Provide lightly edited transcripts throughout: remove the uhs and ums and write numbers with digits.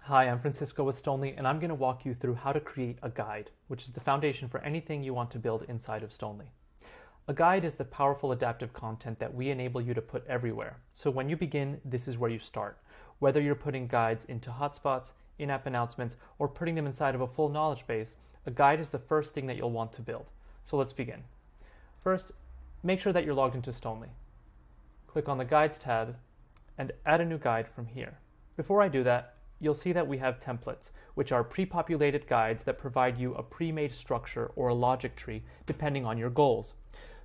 Hi, I'm Francisco with Stonely, and I'm going to walk you through how to create a guide, which is the foundation for anything you want to build inside of Stonely. A guide is the powerful adaptive content that we enable you to put everywhere. So when you begin, this is where you start. Whether you're putting guides into hotspots, in-app announcements, or putting them inside of a full knowledge base, a guide is the first thing that you'll want to build. So let's begin. First, make sure that you're logged into Stonely. Click on the Guides tab and add a new guide from here. Before I do that, you'll see that we have templates, which are pre-populated guides that provide you a pre-made structure or a logic tree depending on your goals.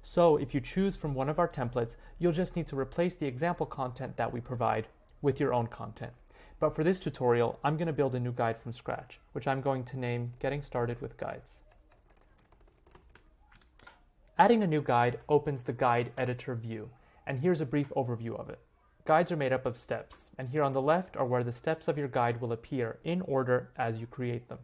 So if you choose from one of our templates, you'll just need to replace the example content that we provide with your own content. But for this tutorial, I'm going to build a new guide from scratch, which I'm going to name Getting Started with Guides. Adding a new guide opens the guide editor view, and here's a brief overview of it. Guides are made up of steps, and here on the left are where the steps of your guide will appear in order as you create them.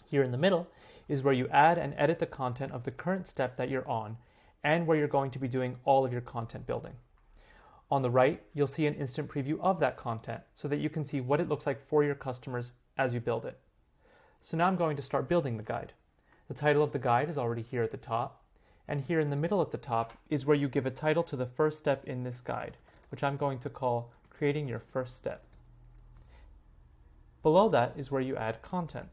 Here in the middle is where you add and edit the content of the current step that you're on, and where you're going to be doing all of your content building. On the right, you'll see an instant preview of that content so that you can see what it looks like for your customers as you build it. So now I'm going to start building the guide. The title of the guide is already here at the top, and here in the middle at the top is where you give a title to the first step in this guide, which I'm going to call Creating Your First Step. Below that is where you add content.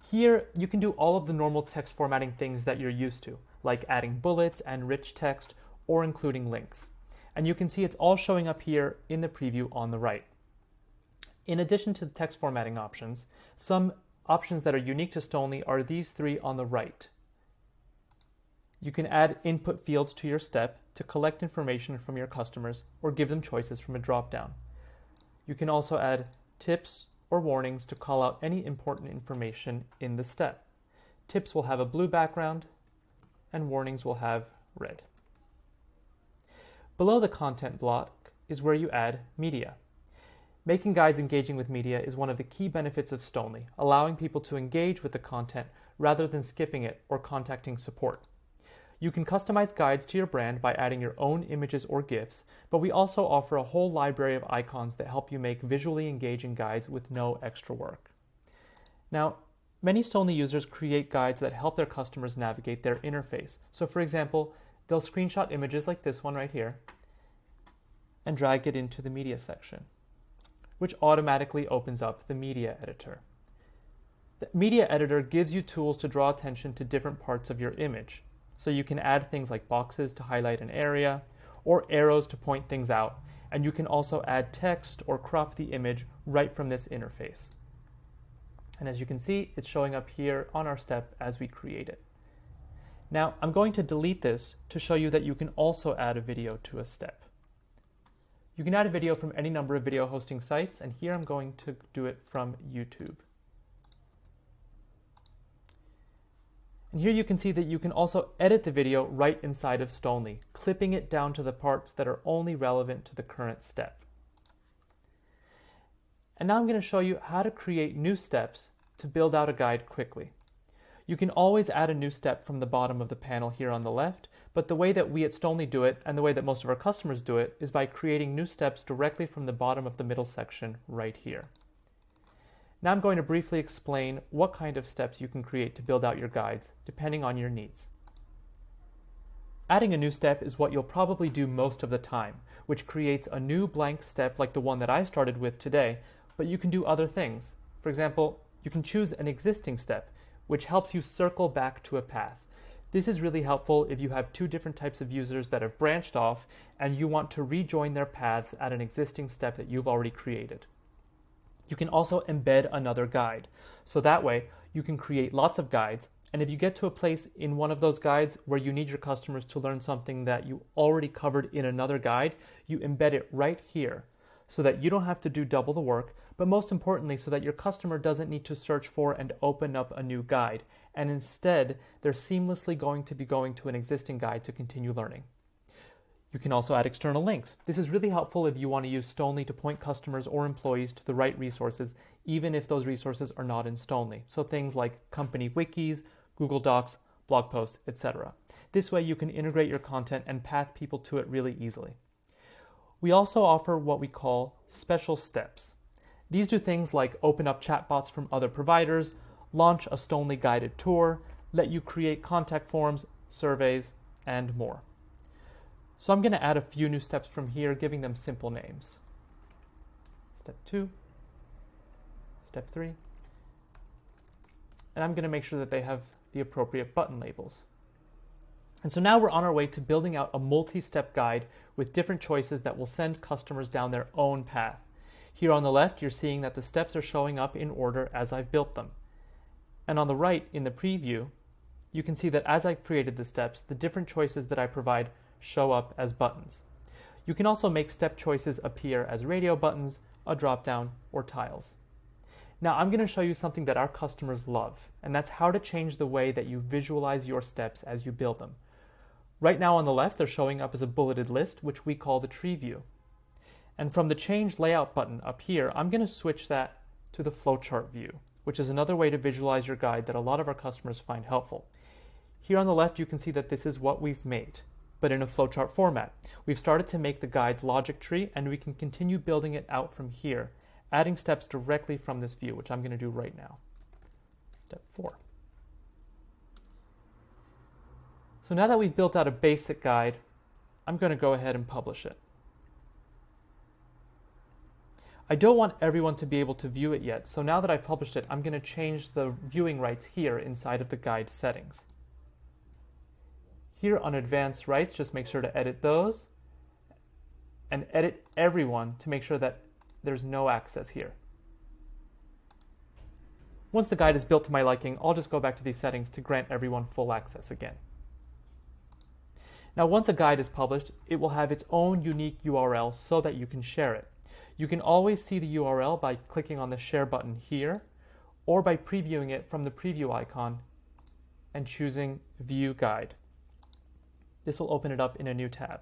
Here, you can do all of the normal text formatting things that you're used to, like adding bullets and rich text or including links. And you can see it's all showing up here in the preview on the right. In addition to the text formatting options, some options that are unique to Stonely are these three on the right. You can add input fields to your step to collect information from your customers or give them choices from a drop-down. You can also add tips or warnings to call out any important information in the step. Tips will have a blue background and warnings will have red. Below the content block is where you add media. Making guides engaging with media is one of the key benefits of Stonely, allowing people to engage with the content rather than skipping it or contacting support. You can customize guides to your brand by adding your own images or GIFs, but we also offer a whole library of icons that help you make visually engaging guides with no extra work. Now, many Stonely users create guides that help their customers navigate their interface. So for example, they'll screenshot images like this one right here and drag it into the media section, which automatically opens up the media editor. The media editor gives you tools to draw attention to different parts of your image. So you can add things like boxes to highlight an area or arrows to point things out, and you can also add text or crop the image right from this interface. And as you can see, it's showing up here on our step as we create it. Now, I'm going to delete this to show you that you can also add a video to a step. You can add a video from any number of video hosting sites, and here I'm going to do it from YouTube. And here you can see that you can also edit the video right inside of Stonely, clipping it down to the parts that are only relevant to the current step. And now I'm going to show you how to create new steps to build out a guide quickly. You can always add a new step from the bottom of the panel here on the left, but the way that we at Stonely do it, and the way that most of our customers do it, is by creating new steps directly from the bottom of the middle section right here. Now I'm going to briefly explain what kind of steps you can create to build out your guides, depending on your needs. Adding a new step is what you'll probably do most of the time, which creates a new blank step like the one that I started with today, but you can do other things. For example, you can choose an existing step, which helps you circle back to a path. This is really helpful if you have two different types of users that have branched off and you want to rejoin their paths at an existing step that you've already created. You can also embed another guide. So that way you can create lots of guides, and if you get to a place in one of those guides where you need your customers to learn something that you already covered in another guide, you embed it right here so that you don't have to do double the work, but most importantly so that your customer doesn't need to search for and open up a new guide, and instead they're seamlessly going to be going to an existing guide to continue learning. You can also add external links. This is really helpful if you want to use Stonely to point customers or employees to the right resources, even if those resources are not in Stonely. So things like company wikis, Google Docs, blog posts, etc. This way you can integrate your content and path people to it really easily. We also offer what we call special steps. These do things like open up chatbots from other providers, launch a Stonely guided tour, let you create contact forms, surveys, and more. So I'm going to add a few new steps from here, giving them simple names. Step 2, Step 3, and I'm going to make sure that they have the appropriate button labels. And so now we're on our way to building out a multi-step guide with different choices that will send customers down their own path. Here on the left, you're seeing that the steps are showing up in order as I've built them. And on the right, in the preview, you can see that as I've created the steps, the different choices that I provide show up as buttons. You can also make step choices appear as radio buttons, a drop-down, or tiles. Now I'm going to show you something that our customers love, and that's how to change the way that you visualize your steps as you build them. Right now on the left, they're showing up as a bulleted list, which we call the tree view. And from the Change Layout button up here, I'm going to switch that to the flowchart view, which is another way to visualize your guide that a lot of our customers find helpful. Here on the left, you can see that this is what we've made, but in a flowchart format. We've started to make the guide's logic tree, and we can continue building it out from here, adding steps directly from this view, which I'm going to do right now. Step 4. So now that we've built out a basic guide, I'm going to go ahead and publish it. I don't want everyone to be able to view it yet, so now that I've published it, I'm going to change the viewing rights here inside of the guide settings. Here on Advanced Rights, just make sure to edit those, and edit everyone to make sure that there's no access here. Once the guide is built to my liking, I'll just go back to these settings to grant everyone full access again. Now once a guide is published, it will have its own unique URL so that you can share it. You can always see the URL by clicking on the Share button here, or by previewing it from the preview icon and choosing View Guide. This will open it up in a new tab.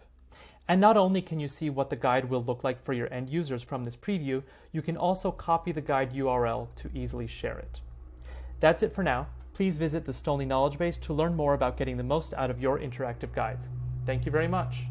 And not only can you see what the guide will look like for your end users from this preview, you can also copy the guide URL to easily share it. That's it for now. Please visit the Stonely Knowledge Base to learn more about getting the most out of your interactive guides. Thank you very much.